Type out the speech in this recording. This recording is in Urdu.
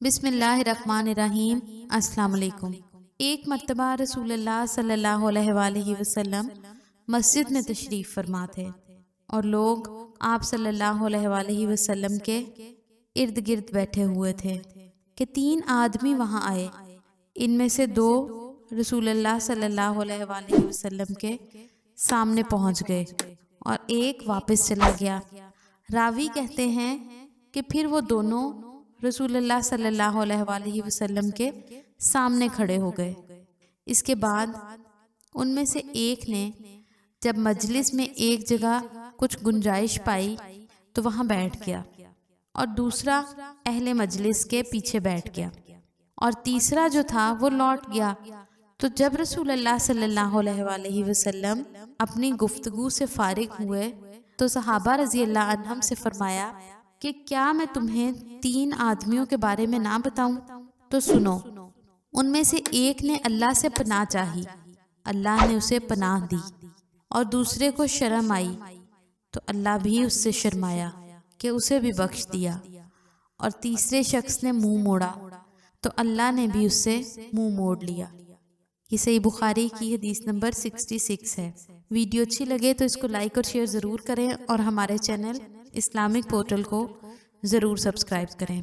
بسم اللہ الرحمن الرحیم۔ السلام علیکم۔ ایک مرتبہ رسول اللہ صلی اللہ علیہ وآلہ وسلم مسجد میں تشریف فرما تھے اور لوگ آپ صلی اللہ علیہ وآلہ وسلم کے ارد گرد بیٹھے ہوئے تھے کہ 3 آدمی وہاں آئے۔ ان میں سے 2 رسول اللہ صلی اللہ علیہ وآلہ وسلم کے سامنے پہنچ گئے اور ایک واپس چلا گیا۔ راوی کہتے ہیں کہ پھر وہ دونوں رسول اللہ صلی اللہ علیہ وآلہ وسلم کے سامنے کھڑے ہو گئے۔ اس کے بعد ان میں سے ایک نے جب مجلس میں ایک جگہ کچھ گنجائش پائی تو وہاں بیٹھ گیا اور دوسرا اہل مجلس کے پیچھے بیٹھ گیا اور تیسرا جو تھا وہ لوٹ گیا۔ تو جب رسول اللہ صلی اللہ علیہ وآلہ وسلم اپنی گفتگو سے فارغ ہوئے تو صحابہ رضی اللہ عنہم سے فرمایا کہ کیا میں تمہیں 3 آدمیوں کے بارے میں نہ بتاؤں؟ تو سنو۔ ان میں سے ایک نے اللہ سے پناہ چاہی، اللہ نے اسے پناہ دی، اور دوسرے کو شرم آئی تو اللہ بھی اس سے شرمایا کہ اسے بھی بخش دیا، اور تیسرے شخص نے منہ موڑا تو اللہ نے بھی اس سے منہ موڑ لیا۔ یہ صحیح بخاری کی حدیث نمبر 66 ہے۔ ویڈیو اچھی لگے تو اس کو لائک اور شیئر ضرور کریں اور ہمارے چینل اسلامک پورٹل کو ضرور سبسکرائب کریں۔